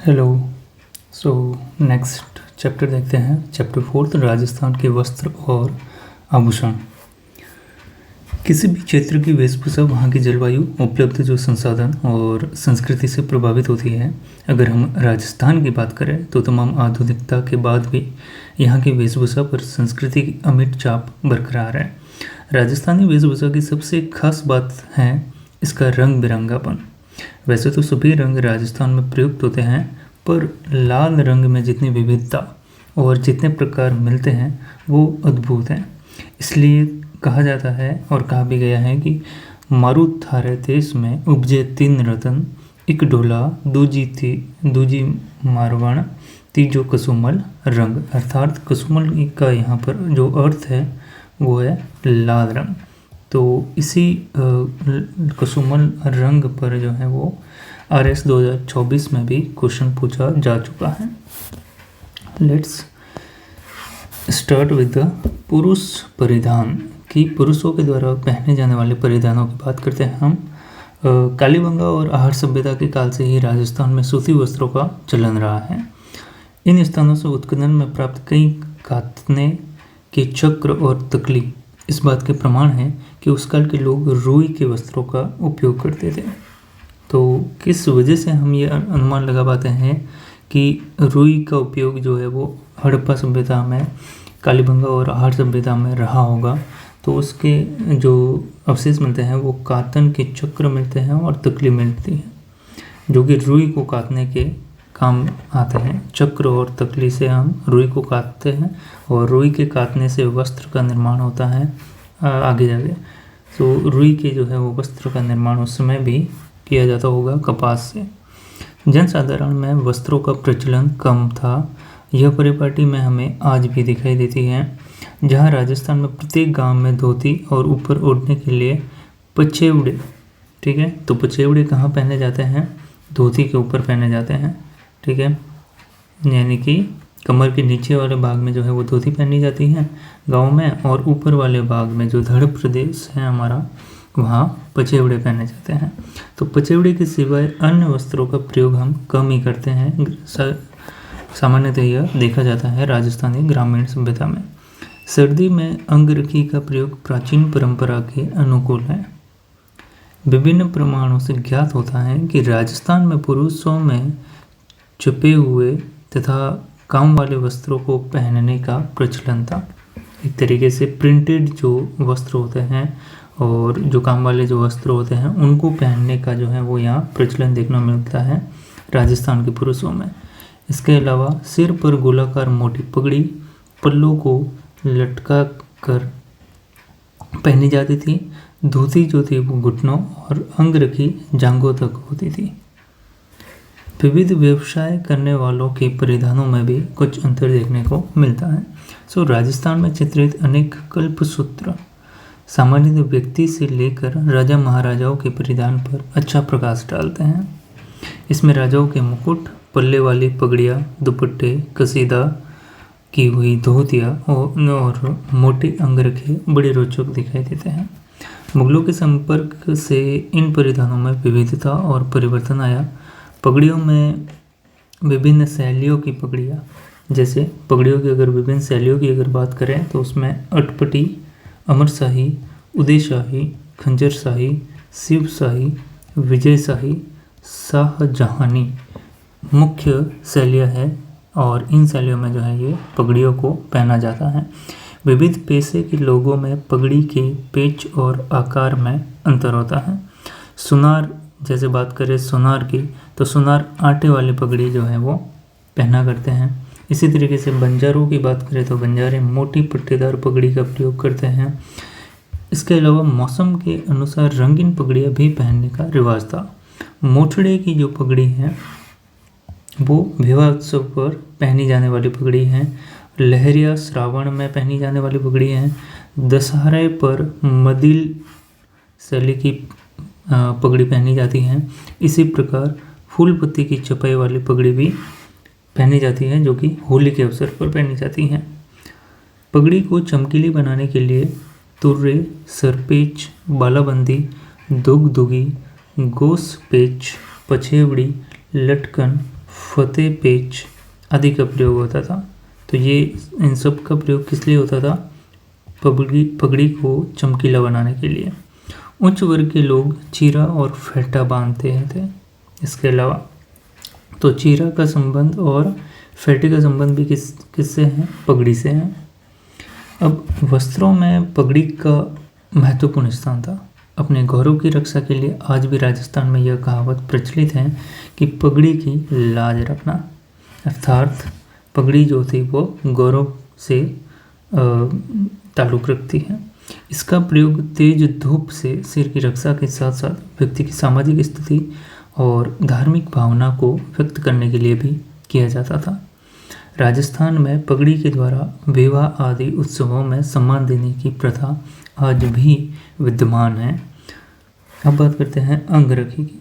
Hello. So next chapter देखते हैं। Chapter 4 Rajasthan के वस्त्र और आभूषण। किसी भी क्षेत्र की वेशभूषा वहाँ की जलवायु, उपलब्ध जो संसाधन और संस्कृति से प्रभावित होती है। अगर हम राजस्थान की बात करें तो तमाम आधुनिकता के बाद भी यहाँ की वेशभूषा पर संस्कृति की अमिट छाप बरकरार है। राजस्थानी वेशभूषा की सबसे खास बात है इसका रंग बिरंगापन। वैसे तो सभी रंग राजस्थान में प्रयुक्त होते हैं, पर लाल रंग में जितनी विविधता और जितने प्रकार मिलते हैं वो अद्भुत हैं। इसलिए कहा जाता है और कहा भी गया है कि मारुत थारे देश में उपजे तीन रतन, एक ढोला दूजी मारवाण, तीजो कसुमल रंग। अर्थात कसुमल का यहाँ पर जो अर्थ है वो है लाल रंग। तो इसी कसुमल रंग पर जो है वो RS 2024 में भी क्वेश्चन पूछा जा चुका है। लेट्स स्टार्ट विद द पुरुष परिधान की पुरुषों के द्वारा पहने जाने वाले परिधानों की बात करते हैं हम। कालीबंगा और आहर सभ्यता के काल से ही राजस्थान में सूती वस्त्रों का चलन रहा है। इन स्थानों से उत्खनन में प्राप्त कई कातने के चक्र और तकली इस बात के प्रमाण हैं कि उस काल के लोग रुई के वस्त्रों का उपयोग करते थे। तो किस वजह से हम ये अनुमान लगा पाते हैं कि रुई का उपयोग जो है वो हड़प्पा सभ्यता में, कालीबंगा और आहर सभ्यता में रहा होगा। तो उसके जो अवशेष मिलते हैं वो कातन के चक्र मिलते हैं और तकली मिलती है, जो कि रुई को काटने के काम आते हैं। चक्र और तकली से हम रुई को काटते हैं और रुई के काटने से वस्त्र का निर्माण होता है आगे जाके। तो रुई के जो है वो वस्त्र का निर्माण उस समय भी किया जाता होगा कपास से। जनसाधारण में वस्त्रों का प्रचलन कम था। यह परिपाटी में हमें आज भी दिखाई देती है, जहाँ राजस्थान में प्रत्येक गांव में धोती और ऊपर ओढ़ने के लिए पछेवड़े, ठीक है। तो पछेवड़े कहाँ पहने जाते हैं? धोती के ऊपर पहने जाते हैं, ठीक है। यानी कि कमर के नीचे वाले भाग में जो है वो धोती पहनी जाती है गांव में, और ऊपर वाले भाग में जो धड़ प्रदेश है हमारा, वहाँ पछेवड़े पहने जाते हैं। तो पछेवड़े के सिवाय अन्य वस्त्रों का प्रयोग हम कम ही करते हैं। सामान्यतः यह देखा जाता है राजस्थानी ग्रामीण सभ्यता में। सर्दी में अंगरखी का प्रयोग प्राचीन परंपरा के अनुकूल है। विभिन्न प्रमाणों से ज्ञात होता है कि राजस्थान में पुरुषों में छुपे हुए तथा काम वाले वस्त्रों को पहनने का प्रचलन था। एक तरीके से प्रिंटेड जो वस्त्र होते हैं और जो काम वाले जो वस्त्र होते हैं उनको पहनने का जो है वो यहाँ प्रचलन देखने मिलता है राजस्थान के पुरुषों में। इसके अलावा सिर पर गोलाकार मोटी पगड़ी, पल्लों को लटका कर पहनी जाती थी। धोती जो थी वो घुटनों और अंगरखी जांघों तक होती थी। विविध व्यवसाय करने वालों के परिधानों में भी कुछ अंतर देखने को मिलता है। राजस्थान में चित्रित अनेक कल्पसूत्र सामान्य व्यक्ति से लेकर राजा महाराजाओं के परिधान पर अच्छा प्रकाश डालते हैं। इसमें राजाओं के मुकुट, पल्ले वाली पगड़ियाँ, दुपट्टे, कसीदा की हुई धोतियाँ और मोटे अंगरखे बड़े रोचक दिखाई देते हैं। मुगलों के संपर्क से इन परिधानों में विविधता और परिवर्तन आया। पगड़ियों में विभिन्न शैलियों की पगड़ियाँ, जैसे पगड़ियों की अगर विभिन्न शैलियों की अगर बात करें तो उसमें अटपटी, अमरशाही, उदयशाही, खंजरशाही, शिवशाही, विजयशाही, शाहजहानी मुख्य शैलियाँ हैं, और इन शैलियों में जो है ये पगड़ियों को पहना जाता है। विविध पेशे के लोगों में पगड़ी के पेच और आकार में अंतर होता है। सुनार, जैसे बात करें सुनार की, तो सुनार आटे वाली पगड़ी जो है वो पहना करते हैं। इसी तरीके से बंजारों की बात करें तो बंजारे मोटी पट्टेदार पगड़ी का प्रयोग करते हैं। इसके अलावा मौसम के अनुसार रंगीन पगड़ियाँ भी पहनने का रिवाज था। मोचड़े की जो पगड़ी है वो विवाह उत्सव पर पहनी जाने वाली पगड़ी है। लहरिया श्रावण में पहनी जाने वाली पगड़ी है। दशहरे पर मदिल शैली की पगड़ी पहनी जाती है। इसी प्रकार फूल पत्ती की चपाई वाली पगड़ी भी पहनी जाती है, जो कि होली के अवसर पर पहनी जाती हैं। पगड़ी को चमकीली बनाने के लिए तुर्रे, सरपेच, बालाबंदी, दुगदुगी, गोस पेच, पछेवड़ी, लटकन, फतेह पेच आदि का प्रयोग होता था। तो ये इन सब का प्रयोग किस लिए होता था? पगड़ी को चमकीला बनाने के लिए। उच्च वर्ग के लोग चीरा और फेटा बांधते थे। इसके अलावा तो चीरा का संबंध और फेटे का संबंध भी किससे है? पगड़ी से है। अब वस्त्रों में पगड़ी का महत्वपूर्ण स्थान था। अपने गौरव की रक्षा के लिए आज भी राजस्थान में यह कहावत प्रचलित है कि पगड़ी की लाज रखना, अर्थात पगड़ी जो थी वो गौरव से ताल्लुक़ रखती है। इसका प्रयोग तेज धूप से सिर की रक्षा के साथ साथ व्यक्ति की सामाजिक स्थिति और धार्मिक भावना को व्यक्त करने के लिए भी किया जाता था। राजस्थान में पगड़ी के द्वारा विवाह आदि उत्सवों में सम्मान देने की प्रथा आज भी विद्यमान है। अब बात करते हैं अंगरखी की।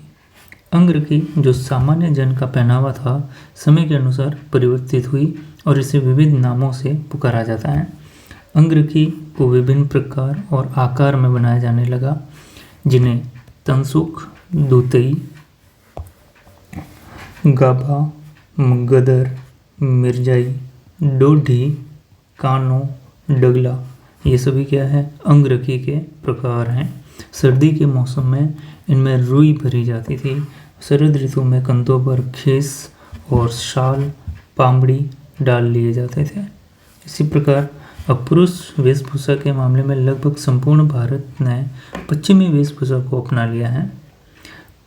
अंगरखी जो सामान्य जन का पहनावा था, समय के अनुसार परिवर्तित हुई और इसे विविध नामों से पुकारा जाता है। अंगरखी को विभिन्न प्रकार और आकार में बनाया जाने लगा, जिन्हें तनसुख, दुतई, गाभा, गदर, मिर्जाई, डोडी, कानो, डगला, ये सभी क्या है? अंगरखी के प्रकार हैं। सर्दी के मौसम में इनमें रुई भरी जाती थी। शरद ऋतु में कंधों पर खेस और शाल, पामड़ी डाल लिए जाते थे। इसी प्रकार अब पुरुष वेशभूषा के मामले में लगभग संपूर्ण भारत ने पश्चिमी वेशभूषा को अपना लिया है।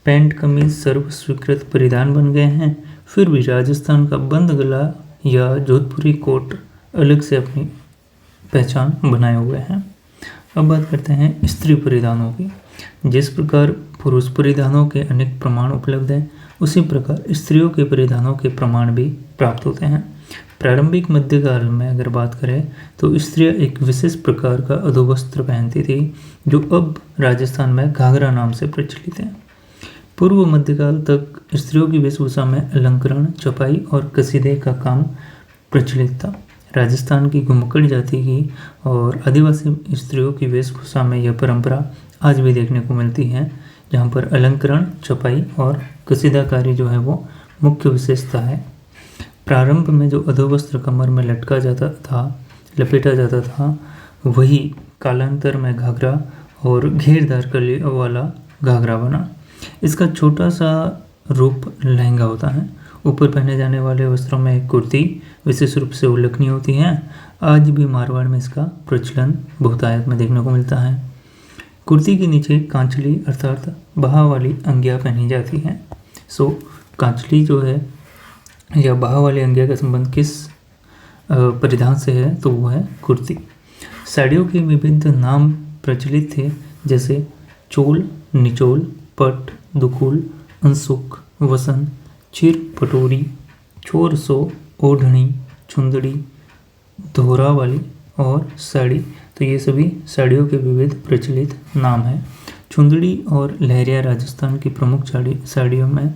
पैंट कमीज सर्व स्वीकृत परिधान बन गए हैं। फिर भी राजस्थान का बंद गला या जोधपुरी कोट अलग से अपनी पहचान बनाए हुए हैं। अब बात करते हैं स्त्री परिधानों की। जिस प्रकार पुरुष परिधानों के अनेक प्रमाण उपलब्ध हैं, उसी प्रकार स्त्रियों के परिधानों के प्रमाण भी प्राप्त होते हैं। प्रारंभिक मध्यकाल में अगर बात करें तो स्त्रियां एक विशेष प्रकार का अधोवस्त्र पहनती थी, जो अब राजस्थान में घाघरा नाम से प्रचलित है। पूर्व मध्यकाल तक स्त्रियों की वेशभूषा में अलंकरण, छपाई और कसीदे का काम प्रचलित था। राजस्थान की घुमक्कड़ जाति की और आदिवासी स्त्रियों की वेशभूषा में यह परंपरा आज भी देखने को मिलती है, जहाँ पर अलंकरण, छपाई और कसीदाकारी जो है वो मुख्य विशेषता है। प्रारंभ में जो अधोवस्त्र कमर में लटका जाता था, लपेटा जाता था, वही कालांतर में घाघरा और घेरदार कली वाला घाघरा बना। इसका छोटा सा रूप लहंगा होता है। ऊपर पहने जाने वाले वस्त्रों में कुर्ती विशेष रूप से उल्लेखनीय होती हैं। आज भी मारवाड़ में इसका प्रचलन बहुतायत में देखने को मिलता है। कुर्ती के नीचे कांचली अर्थात बाहा वाली अंगिया पहनी जाती हैं। कांचली जो है या बाहा वाली अंगिया का संबंध किस परिधान से है? तो वो है कुर्ती। साड़ियों के विभिन्न नाम प्रचलित थे, जैसे चोल, निचोल, पट, दुकुल, अंसुक, वसन, चिर पटोरी, चोरसो, ओढ़नी, चुंदड़ी, दोहरा वाली और साड़ी। तो ये सभी साड़ियों के विविध प्रचलित नाम हैं। चुंदड़ी और लहरिया राजस्थान की प्रमुख साड़ियों में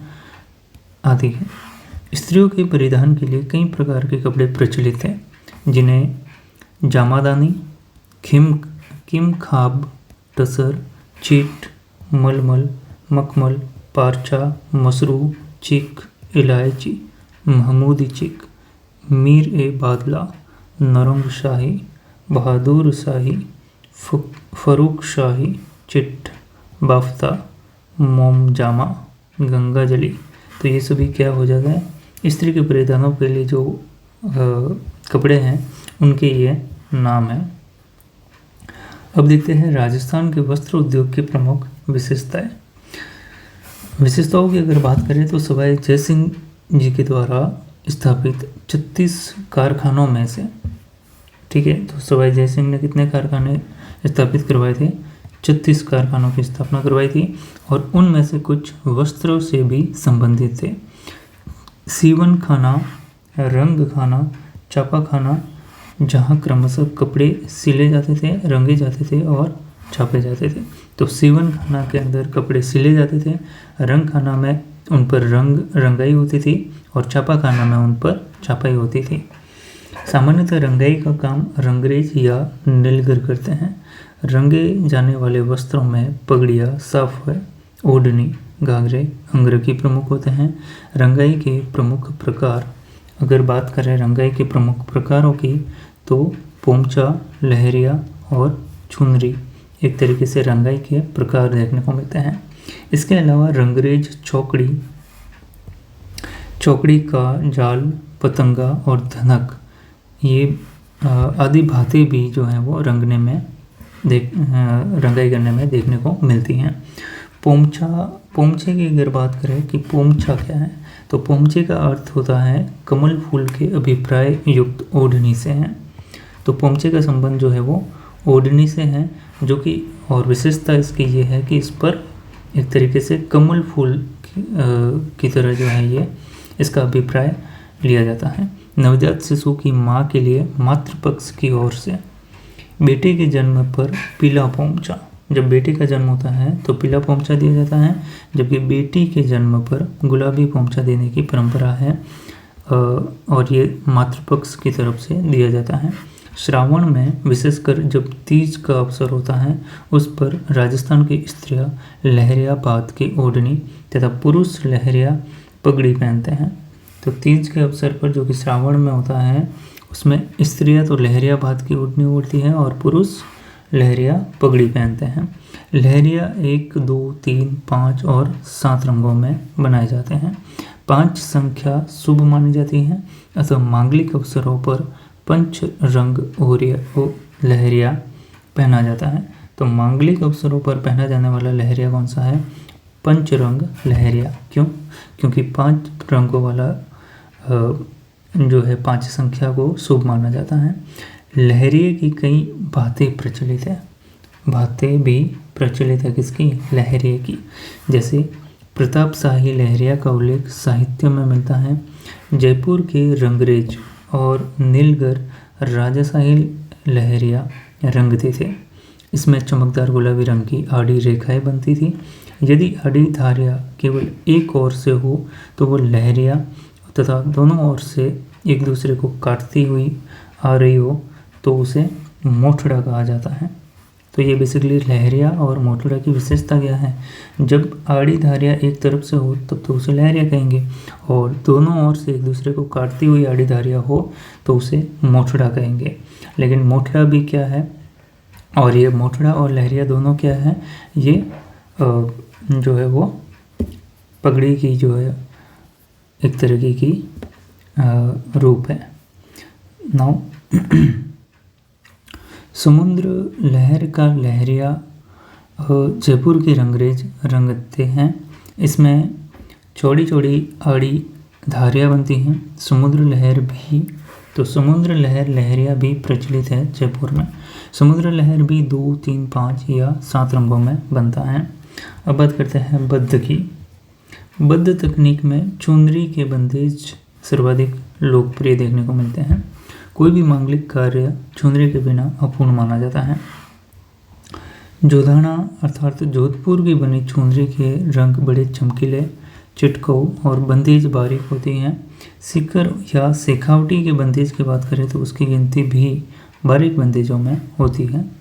आती है। स्त्रियों के परिधान के लिए कई प्रकार के कपड़े प्रचलित हैं, जिन्हें जामादानी, किमखाब, टसर, चीट, मलमल, मखमल, पारचा, मसरू, चिक, इलायची, महमूदी चिक, मीर ए बादला, नरंग शाही, बहादुर शाही, फरूक शाही, चिट्ठ, बाफ्ता, मोमजामा, गंगा जली। तो ये सभी क्या हो जाता है? स्त्री के परिधानों के लिए जो कपड़े हैं उनके ये नाम हैं। अब देखते हैं राजस्थान के वस्त्र उद्योग की प्रमुख विशेषताओं की अगर बात करें तो सवाई जयसिंह जी के द्वारा स्थापित 36 कारखानों में से, ठीक है, तो सवाई जयसिंह ने कितने कारखाने स्थापित करवाए थे? 36 कारखानों की स्थापना करवाई थी और उनमें से कुछ वस्त्रों से भी संबंधित थे। सीवन खाना, रंग खाना, छापा खाना, जहाँ क्रमशः कपड़े सिले जाते थे, रंगे जाते थे और छापे जाते थे। तो सीवन खाना के अंदर कपड़े सिले जाते थे, रंग खाना में उन पर रंगाई होती थी और छापा खाना में उन पर छापाई होती थी। सामान्यतः रंगाई का काम रंगरेज या नीलगर करते हैं। रंगे जाने वाले वस्त्रों में पगड़िया, साफर, ओढ़नी, घाघरे अंगरखी प्रमुख होते हैं। रंगाई के प्रमुख प्रकार, अगर बात करें रंगाई के प्रमुख प्रकारों की, तो पोमचा, लहरिया और चुनरी एक तरीके से रंगाई के प्रकार देखने को मिलते हैं। इसके अलावा रंगरेज, चौकड़ी का जाल, पतंगा और धनक, ये आदि भाते भी जो है वो रंगाई करने में देखने को मिलती हैं। पोमचे की अगर बात करें कि पोमचा क्या है, तो पोमचे का अर्थ होता है कमल फूल के अभिप्राय युक्त ओढ़नी से है। तो पोमचे का संबंध जो है वो ओढ़नी से है, जो कि और विशेषता इसकी ये है कि इस पर एक तरीके से कमल फूल की तरह जो है ये इसका अभिप्राय लिया जाता है। नवजात शिशु की माँ के लिए मातृपक्ष की ओर से बेटे के जन्म पर पीला पोमचा, जब बेटे का जन्म होता है तो पीला पोमचा दिया जाता है, जबकि बेटी के जन्म पर गुलाबी पोमचा देने की परंपरा है और ये मातृपक्ष की तरफ से दिया जाता है। श्रावण में विशेषकर जब तीज का अवसर होता है, उस पर राजस्थान की स्त्रियां लहरिया बात की ओढ़नी तथा पुरुष लहरिया पगड़ी पहनते हैं। तो तीज के अवसर पर जो कि श्रावण में होता है, उसमें स्त्रियां तो लहरिया बात की ओढ़नी ओढ़ती हैं और पुरुष लहरिया पगड़ी पहनते हैं। लहरिया 1, 2, 3, 5 और 7 रंगों में बनाए जाते हैं। 5 संख्या शुभ मानी जाती है, अतः मांगलिक अवसरों पर पंच रंग लहरिया पहना जाता है। तो मांगलिक अवसरों पर पहना जाने वाला लहरिया कौन सा है? पंच रंग लहरिया। क्यों? क्योंकि 5 रंगों वाला जो है 5 संख्या को शुभ माना जाता है। लहरिये की कई बातें प्रचलित है, बातें भी प्रचलित है किसकी? लहरिये की। जैसे प्रताप शाही लहरिया का उल्लेख साहित्य में मिलता है। जयपुर के रंगरेज और नीलगर राजाशाही लहरिया रंगते थे। इसमें चमकदार गुलाबी रंग की आड़ी रेखाएं बनती थी। यदि आड़ी धारियाँ केवल एक ओर से हो तो वो लहरिया तथा दोनों ओर से एक दूसरे को काटती हुई आ रही हो तो उसे मोठड़ा कहा जाता है। तो ये बेसिकली लहरिया और मोठड़ा की विशेषता क्या है? जब आड़ी धारियाँ एक तरफ से हो तब तो उसे लहरिया कहेंगे, और दोनों ओर से एक दूसरे को काटती हुई आड़ी धारियाँ हो तो उसे मोठड़ा कहेंगे। लेकिन मोठड़ा भी क्या है? और ये मोठड़ा और लहरिया दोनों क्या है? ये जो है वो पगड़ी की जो है एक तरीके की रूप है। नाउ समुद्र लहर का लहरिया जयपुर की रंगरेज रंगते हैं। इसमें चौड़ी चौड़ी आड़ी धारियाँ बनती हैं। समुद्र लहर भी, तो समुद्र लहर लहरिया भी प्रचलित है जयपुर में। समुद्र लहर भी 2, 3, 5 या 7 रंगों में बनता है। अब बात करते हैं बद्ध की। बद्ध तकनीक में चुनरी के बंदेज सर्वाधिक लोकप्रिय देखने को मिलते हैं। कोई भी मांगलिक कार्य चुनरी के बिना अपूर्ण माना जाता है। जोधाना अर्थात जोधपुर की बनी चुनरी के रंग बड़े चमकीले, चिटकाऊ और बंदेज बारीक होती हैं। सिकर या शेखावटी के बंदेज की बात करें तो उसकी गिनती भी बारीक बंदेजों में होती है।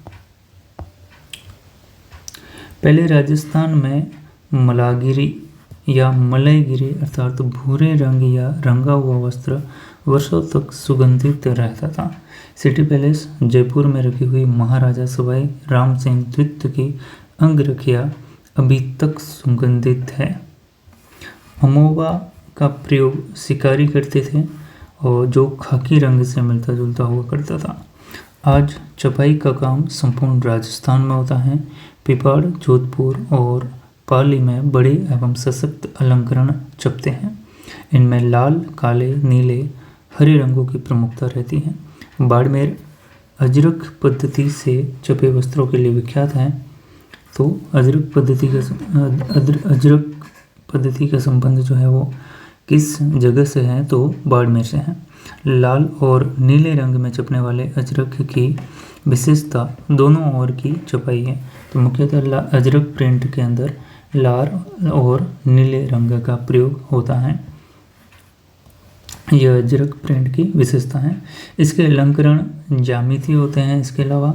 पहले राजस्थान में मलागिरी या मलयगिरी अर्थात भूरे रंग या रंगा हुआ वस्त्र वर्षों तक सुगंधित रहता था। सिटी पैलेस जयपुर में रखी हुई महाराजा सवाई राम सिंह द्वितीय की अंगरखियाँ अभी तक सुगंधित है। अमोवा का प्रयोग शिकारी करते थे और जो खाकी रंग से मिलता जुलता हुआ करता था। आज छपाई का काम संपूर्ण राजस्थान में होता है। पिपाड़, जोधपुर और पाली में बड़े एवं सशक्त अलंकरण छपते हैं। इनमें लाल, काले, नीले, हरे रंगों की प्रमुखता रहती है। बाड़मेर अजरक पद्धति से छपे वस्त्रों के लिए विख्यात है। तो अजरक पद्धति का संबंध जो है वो किस जगह से है? तो बाड़मेर से है। लाल और नीले रंग में छपने वाले अजरक की विशेषता दोनों ओर की छपाई है। तो मुख्यतः अजरक प्रिंट के अंदर लाल और नीले रंग का प्रयोग होता है। यह अजरक प्रिंट की विशेषता है। इसके अलंकरण ज्यामिति होते हैं इसके अलावा,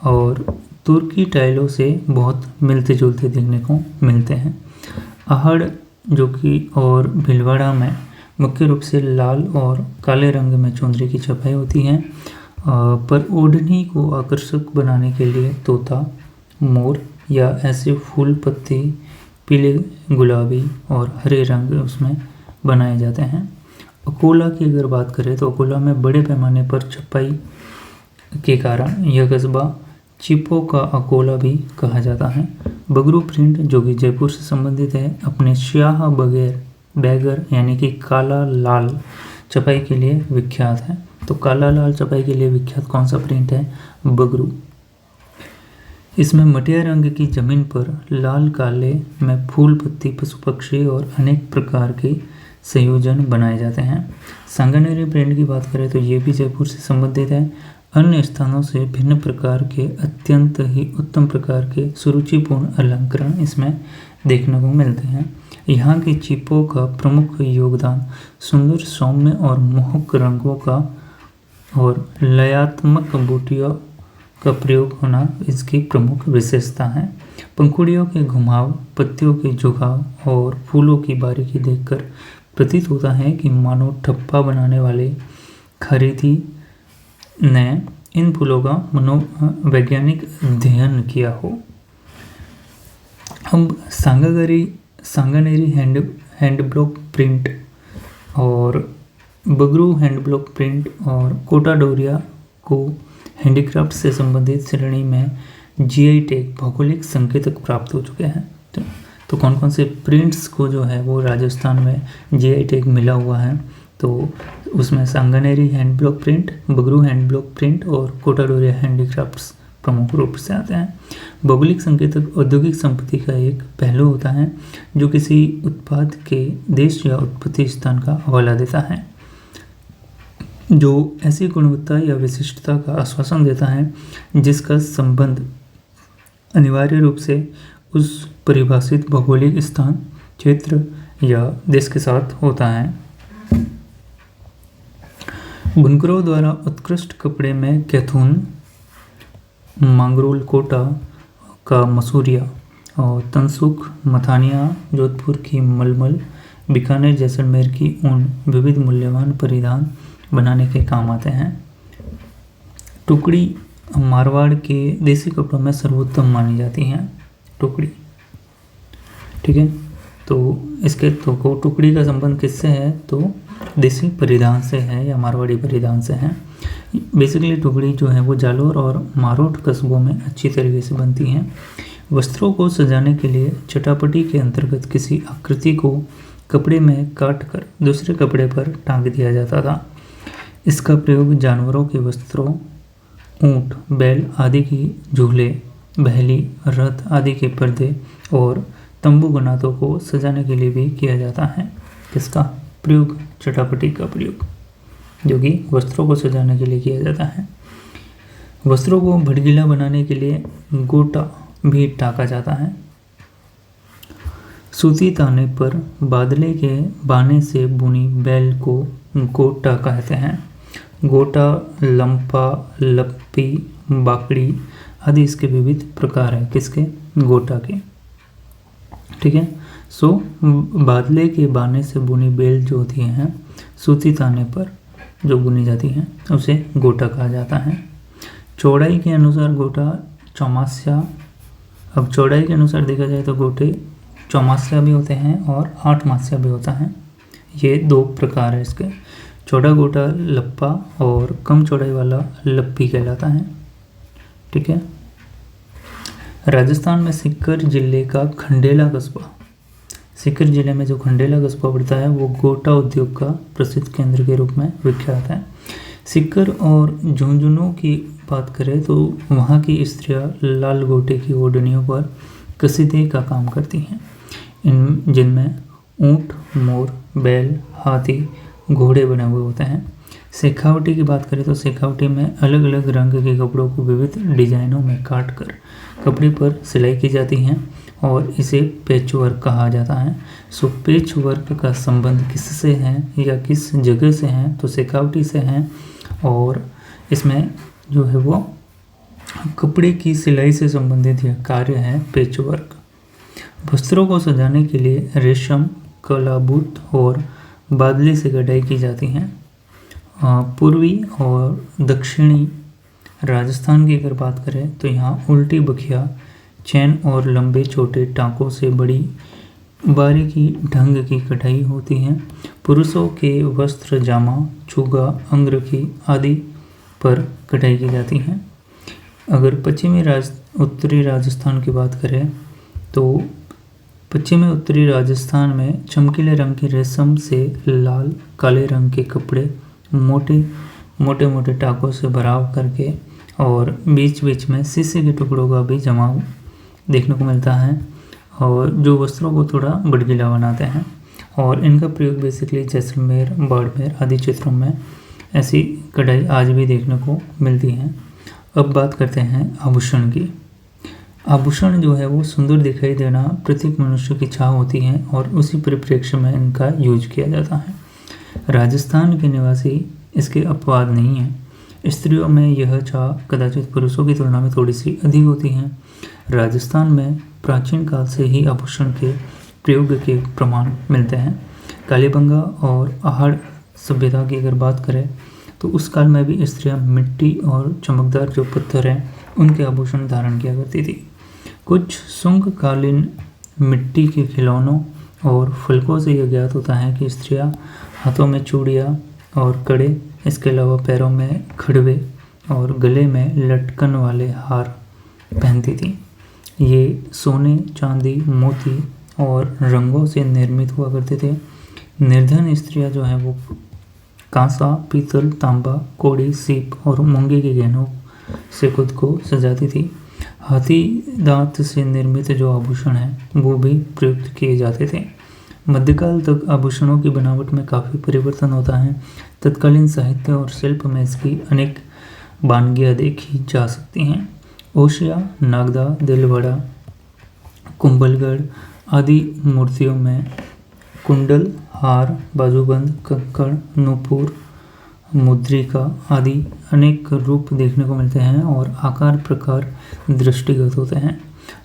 और तुर्की टाइलों से बहुत मिलते जुलते देखने को मिलते हैं। आहड़ जो कि और भीलवाड़ा में मुख्य रूप से लाल और काले रंग में चुनरी की छपाई होती है, पर ओढ़नी को आकर्षक बनाने के लिए तोता, मोर या ऐसे फूल पत्ती पीले, गुलाबी और हरे रंग उसमें बनाए जाते हैं। अकोला की अगर बात करें तो अकोला में बड़े पैमाने पर छपाई के कारण यह कस्बा चिपो का अकोला भी कहा जाता है। बगरू प्रिंट जो कि जयपुर से संबंधित है, अपने स्याह बैगर यानी कि काला लाल छपाई के लिए विख्यात है। तो काला लाल छपाई के लिए विख्यात कौन सा प्रिंट है? बगरू। इसमें मटिया रंग की जमीन पर लाल काले में फूल पत्ती, पशु पक्षी और अनेक प्रकार के संयोजन बनाए जाते हैं। सांगानेरी प्रिंट की बात करें तो ये भी जयपुर से संबंधित है। अन्य स्थानों से भिन्न प्रकार के अत्यंत ही उत्तम प्रकार के सुरुचिपूर्ण अलंकरण इसमें देखने को मिलते हैं। यहाँ के चिपों का प्रमुख योगदान सुंदर, सौम्य और मोहक रंगों का और लयात्मक बूटियों का प्रयोग होना इसकी प्रमुख विशेषता है। पंखुड़ियों के घुमाव, पत्तियों के झुकाव और फूलों की बारीकी देखकर प्रतीत होता है कि मानो ठप्पा बनाने वाले खरीदी ने इन फूलों का मनोवैज्ञानिक अध्ययन किया हो। अब सांगानेरी हैंड ब्लॉक प्रिंट और बगरू हैंड ब्लॉक प्रिंट और कोटा डोरिया को हैंडीक्राफ्ट से संबंधित श्रेणी में जीआई टैग भौगोलिक संकेतक प्राप्त हो चुके हैं। तो कौन कौन से प्रिंट्स को जो है वो राजस्थान में जीआई टैग मिला हुआ है? तो उसमें Sanganeri hand block print, Bagru hand block print और कोटा डोरिया हैंडीक्राफ्ट्स प्रमुख रूप से आते हैं। भौगोलिक संकेतक औद्योगिक संपत्ति का एक पहलू होता है जो किसी उत्पाद के देश या उत्पत्ति स्थान का हवाला देता है, जो ऐसी गुणवत्ता या विशिष्टता का आश्वासन देता है जिसका संबंध अनिवार्य रूप से उस परिभाषित भौगोलिक स्थान, क्षेत्र या देश के साथ होता है। बुनकरों द्वारा उत्कृष्ट कपड़े में कैथून, मांगरोल कोटा का मसूरिया और तनसुख, मथानिया जोधपुर की मलमल, बीकानेर जैसलमेर की ऊन विविध मूल्यवान परिधान बनाने के काम आते हैं। टुकड़ी मारवाड़ के देसी कपड़ों में सर्वोत्तम मानी जाती हैं। टुकड़ी, ठीक है। तो इसके तो टुकड़ी का संबंध किससे है? तो देसी परिधान से है या मारवाड़ी परिधान से है। बेसिकली टुकड़ी जो है वो जालोर और मारोट कस्बों में अच्छी तरीके से बनती हैं। वस्त्रों को सजाने के लिए चटापटी के अंतर्गत किसी आकृति को कपड़े में काटकर दूसरे कपड़े पर टांग दिया जाता था। इसका प्रयोग जानवरों के वस्त्रों, ऊंट, बैल आदि की झूले, बहली, रथ आदि के पर्दे और तंबू गनातों को सजाने के लिए भी किया जाता है। किसका प्रयोग? चटापटी का प्रयोग, जो कि वस्त्रों को सजाने के लिए किया जाता है। वस्त्रों को भड़कीला बनाने के लिए गोटा भी टाका जाता है। सूती ताने पर बादले के बाने से बुनी बैल को गोटा कहते हैं। गोटा, लंपा, लप्पी, बाकड़ी आदि इसके विविध प्रकार है। किसके? गोटा के, ठीक है। सो बादले के बाने से बुनी बेल जो होती हैं सूती ताने पर जो बुनी जाती हैं उसे गोटा कहा जाता है। चौड़ाई के अनुसार गोटा चौमास्या, अब चौड़ाई के अनुसार देखा जाए तो गोटे चौमास्या भी होते हैं और 8 मास्या भी होता है। ये 2 प्रकार है इसके। चौड़ा गोटा लप्पा और कम चौड़ाई वाला लप्पी कहलाता है, ठीक है। राजस्थान में सीकर जिले का खंडेला कस्बा, सीकर जिले में जो खंडेला कस्बा पड़ता है वो गोटा उद्योग का प्रसिद्ध केंद्र के रूप में विख्यात है। सीकर और झुंझुनू की बात करें तो वहाँ की स्त्रियाँ लाल गोटे की ओढ़नियों पर कसीदे का काम करती हैं, जिनमें ऊंट, मोर, बैल, हाथी, घोड़े बने हुए होते हैं। शेखावटी की बात करें तो शेखावटी में अलग अलग रंग के कपड़ों को विविध डिजाइनों में काट कर कपड़े पर सिलाई की जाती हैं और इसे पैच वर्क कहा जाता है। सो पैच वर्क का संबंध किससे है या किस जगह से है? तो शेखावटी से है और इसमें जो है वो कपड़े की सिलाई से संबंधित यह कार्य है पैच वर्क। वस्त्रों को सजाने के लिए रेशम, कलाबूट और बादली से कढ़ाई की जाती है। पूर्वी और दक्षिणी राजस्थान की अगर बात करें तो यहाँ उल्टी बखिया, चैन और लंबे छोटे टाँकों से बड़ी बारीकी ढंग की कढ़ाई होती है। पुरुषों के वस्त्र, जामा, चूगा, अंगरखी आदि पर कढ़ाई की जाती है। अगर उत्तरी राजस्थान की बात करें तो पश्चिमी उत्तरी राजस्थान में चमकीले रंग के रेशम से लाल काले रंग के कपड़े मोटे मोटे टाकों से भराव करके और बीच बीच में शीशे के टुकड़ों का भी जमाव देखने को मिलता है, और जो वस्त्रों को थोड़ा भड़कीला बनाते हैं। और इनका प्रयोग बेसिकली जैसलमेर, बाड़मेर आदि क्षेत्रों में ऐसी कढ़ाई आज भी देखने को मिलती है। अब बात करते हैं आभूषण की। आभूषण जो है वो सुंदर दिखाई देना प्रत्येक मनुष्य की चाह होती है और उसी परिप्रेक्ष्य में इनका यूज किया जाता है। राजस्थान के निवासी इसके अपवाद नहीं है। स्त्रियों में यह चाह कदाचित पुरुषों की तुलना में थोड़ी सी अधिक होती है। राजस्थान में प्राचीन काल से ही आभूषण के प्रयोग के प्रमाण मिलते हैं। कालीबंगा और आहड़ सभ्यता की अगर बात करें तो उस काल में भी स्त्रियां मिट्टी और चमकदार जो पत्थर हैं उनके आभूषण धारण किया करती थी। कुछ शुंगकालीन मिट्टी के खिलौनों और फलकों से यह ज्ञात होता है कि स्त्रियां हाथों में चूड़ियाँ और कड़े, इसके अलावा पैरों में खड़वे और गले में लटकन वाले हार पहनती थी। ये सोने, चांदी, मोती और रंगों से निर्मित हुआ करते थे। निर्धन स्त्रियां जो हैं वो कांसा, पीतल, तांबा, कौड़ी, सीप और मूंगे के गहनों से खुद को सजाती थी। हाथी दांत से निर्मित जो आभूषण हैं वो भी प्रयुक्त किए जाते थे। मध्यकाल तक आभूषणों की बनावट में काफ़ी परिवर्तन होता है। तत्कालीन साहित्य और शिल्प में इसकी अनेक बानगियाँ देखी जा सकती हैं। ओशिया, नागदा, दिलवाड़ा, कुंभलगढ़ आदि मूर्तियों में कुंडल, हार, बाजूबंद, कंकड़, नूपुर, मुद्रिका आदि अनेक रूप देखने को मिलते हैं और आकार प्रकार दृष्टिगत होते हैं।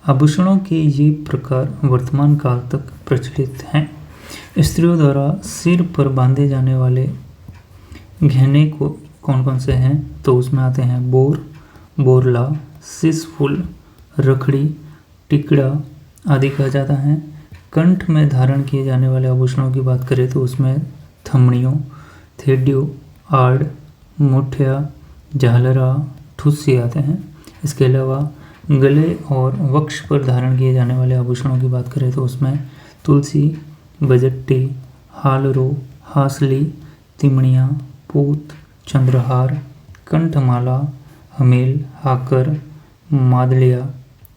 आभूषणों के ये प्रकार वर्तमान काल तक प्रचलित हैं। स्त्रियों द्वारा सिर पर बांधे जाने वाले गहने को कौन कौन से हैं तो उसमें आते हैं बोर, बोरला, सिसफुल, रखड़ी, टिकड़ा आदि कहा जाता है। कंठ में धारण किए जाने वाले आभूषणों की बात करें तो उसमें थमड़ियों, थेडियों, आड़, मुठिया, झालरा, ठुस्सी आते हैं। इसके अलावा गले और वक्ष पर धारण किए जाने वाले आभूषणों की बात करें तो उसमें तुलसी, बजट्टी, हालरो, हासली, तिमड़ियाँ, पूत, चंद्रहार, कंठमाला, हमेल, हाकर, मादलिया,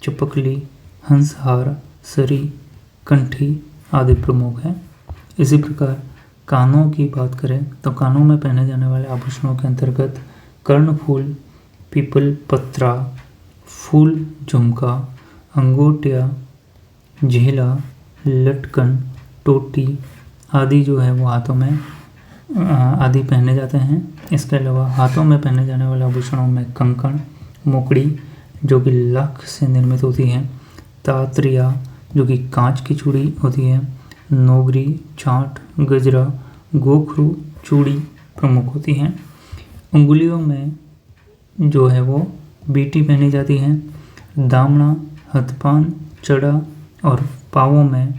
चपकली, हंसहार, सरी, कंठी आदि प्रमुख हैं। इसी प्रकार कानों की बात करें तो कानों में पहने जाने वाले आभूषणों के अंतर्गत कर्णफूल, पीपल पत्रा, फूल झुमका, अंगूठिया, झेला, लटकन, टोटी आदि जो है वो हाथों में आदि पहने जाते हैं। इसके अलावा हाथों में पहने जाने वाले आभूषणों में कंकण, मोकड़ी जो कि लाख से निर्मित होती है, तात्रिया जो कि कांच की चूड़ी होती है, नोगरी, छाट, गजरा, गोखरू, चूड़ी प्रमुख होती हैं। उंगलियों में जो है वो बीटी पहनी जाती है। दामना, हथपान, चड़ा और पाँवों में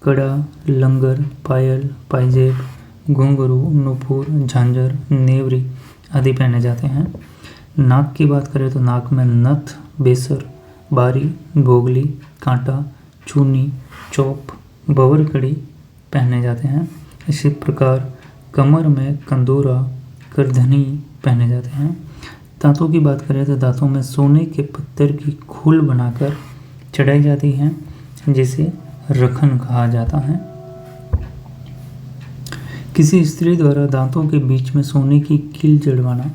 कड़ा, लंगर, पायल, पायजेब, घुंघरू, नुपुर, झांझर, नेवरी आदि पहने जाते हैं। नाक की बात करें तो नाक में नथ, बेसर, बारी, भोगली, कांटा, चूनी, चौप, बवरकड़ी पहने जाते हैं। इसी प्रकार कमर में कंदोरा, करधनी पहने जाते हैं। दांतों की बात करें तो दांतों में सोने के पत्थर की खूल बनाकर चढ़ाई जाती है जिसे रखन कहा जाता है। किसी स्त्री द्वारा दांतों के बीच में सोने की कील जड़वाना,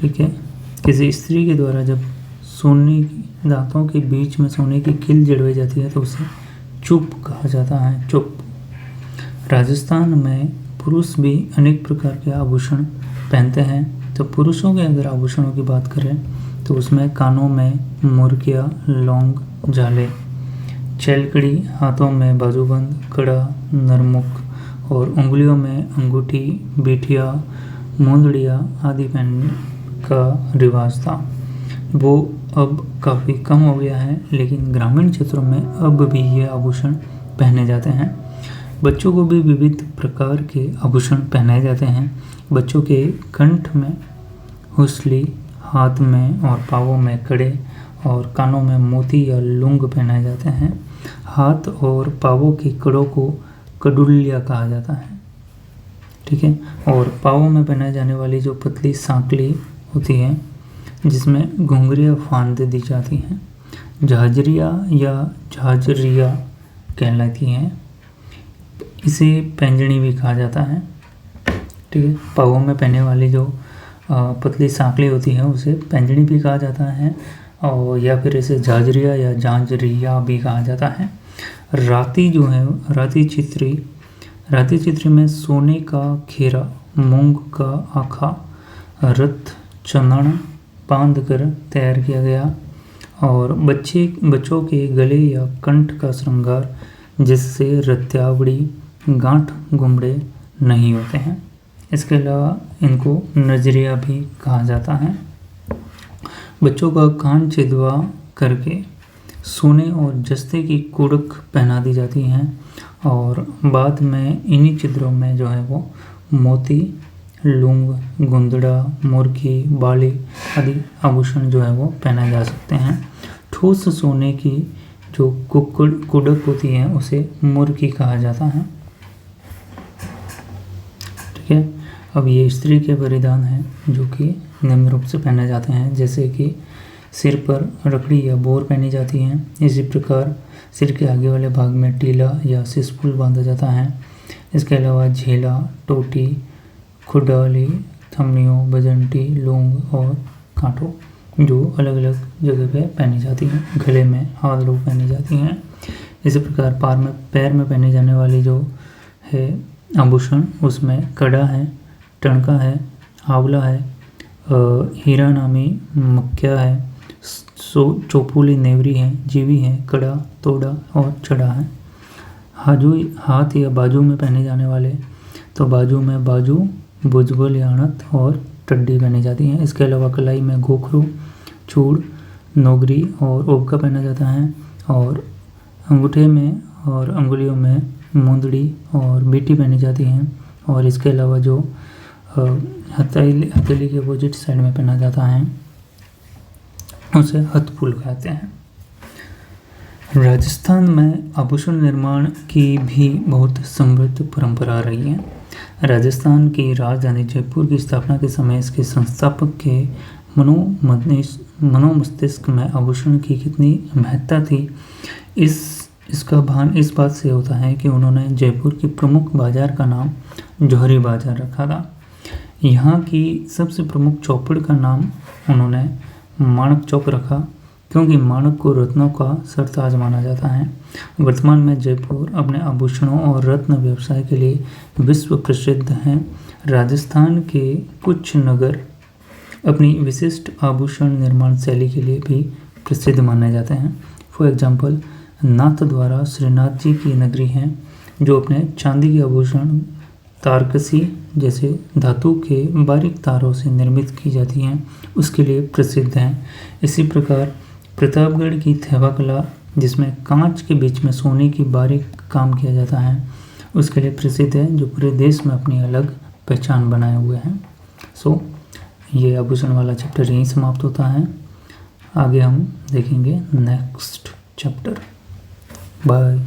ठीक है, किसी स्त्री के द्वारा जब दांतों के बीच में सोने की कील जड़वाई जाती है तो उसे चुप कहा जाता है। चुप। राजस्थान में पुरुष भी अनेक प्रकार के आभूषण पहनते हैं। तो पुरुषों के अगर आभूषणों की बात करें तो उसमें कानों में मुर्किया, लौंग, झाले, चैलकड़ी, हाथों में बाजूबंद, कड़ा, नरमुख और उंगलियों में अंगूठी, बिठिया, मुंदड़ियाँ आदि पहनने का रिवाज था। वो अब काफ़ी कम हो गया है, लेकिन ग्रामीण क्षेत्रों में अब भी ये आभूषण पहने जाते हैं। बच्चों को भी विविध प्रकार के आभूषण पहनाए जाते हैं। बच्चों के कंठ में हुसली, हाथ में और पाँवों में कड़े और कानों में मोती या लुंग पहनाए जाते हैं। हाथ और पाँवों के कड़ों को कडुलिया कहा जाता है, ठीक है। और पाँवों में पहनाई जाने वाली जो पतली सांकली होती है, जिसमें घुंघरिया फांद दी जाती हैं, झाजरिया या झाजरिया कहलाती हैं। इसे पैंजनी भी कहा जाता है, ठीक है। पाँवों में पहनने वाली जो पतली सांकली होती है उसे पैंजनी भी कहा जाता है, और या फिर इसे झाजरिया या झांझरिया भी कहा जाता है। राती जो है, राती चित्री में सोने का खेरा, मूंग का आखा, रत चंदन बांध कर तैयार किया गया, और बच्चों के गले या कंठ का श्रृंगार, जिससे रत्यावड़ी, गांठ गुमड़े नहीं होते हैं। इसके अलावा इनको नजरिया भी कहा जाता है। बच्चों का कान छिदवा करके सोने और जस्ते की कुड़क पहना दी जाती हैं, और बाद में इन्हीं छिद्रों में जो है वो मोती, लुंग, गुंदड़ा, मुर्की, बाली आदि आभूषण जो है वो पहनाए जा सकते हैं। ठोस सोने की जो कुड़क होती है उसे मुर्की कहा जाता है, ठीक है। अब ये स्त्री के परिधान हैं जो कि निम्न रूप से पहने जाते हैं, जैसे कि सिर पर रकड़ी या बोर पहनी जाती हैं। इसी प्रकार सिर के आगे वाले भाग में टीला या सिसफुल बांधा जाता है। इसके अलावा झेला, टोटी, खुडाली, थमनियों, बजंटी, लौंग और कांटो जो अलग अलग जगह पे पहनी जाती हैं। गले में हाथ लोग पहनी जाती हैं। इसी प्रकार पैर में पहने जाने वाली जो है आभूषण, उसमें कड़ा है, टणका है, आंवला है, हीरा नामी मक्या है, चौपुली नेवरी है, जीवी है, कड़ा, तोड़ा और छड़ा है। हाथ या बाजू में पहने जाने वाले, तो बाजू में बाजू, बुजबल या अणत और टड्डी पहनी जाती हैं। इसके अलावा कलाई में गोखरू, चूड़, नोगरी और ओबका पहना जाता है, और अंगूठे में और अंगुलियों में मुंदड़ी और बीटी पहनी जाती हैं। और इसके अलावा जो हथेली के अपोजिट साइड में पहना जाता है उसे हथफूल कहते हैं। राजस्थान में आभूषण निर्माण की भी बहुत समृद्ध परंपरा रही है। राजस्थान की राजधानी जयपुर की स्थापना के समय इसके संस्थापक के मनोमस्तिष्क में आभूषण की कितनी महत्ता थी, इसका भान इस बात से होता है कि उन्होंने जयपुर की प्रमुख बाजार का नाम जौहरी बाजार रखा था। यहाँ की सबसे प्रमुख चौपड़ का नाम उन्होंने माणक चौक रखा, क्योंकि माणक को रत्नों का सरताज माना जाता है। वर्तमान में जयपुर अपने आभूषणों और रत्न व्यवसाय के लिए विश्व प्रसिद्ध हैं। राजस्थान के कुछ नगर अपनी विशिष्ट आभूषण निर्माण शैली के लिए भी प्रसिद्ध माने जाते हैं। फॉर एग्जाम्पल, नाथद्वारा श्रीनाथ जी की नगरी है, जो अपने चांदी के आभूषण तारकसी जैसे धातु के बारीक तारों से निर्मित की जाती हैं, उसके लिए प्रसिद्ध हैं। इसी प्रकार प्रतापगढ़ की थेवा कला, जिसमें कांच के बीच में सोने की बारीक काम किया जाता है, उसके लिए प्रसिद्ध है, जो पूरे देश में अपनी अलग पहचान बनाए हुए हैं। सो ये आभूषण वाला चैप्टर यहीं समाप्त होता है। आगे हम देखेंगे नेक्स्ट चैप्टर। बाय।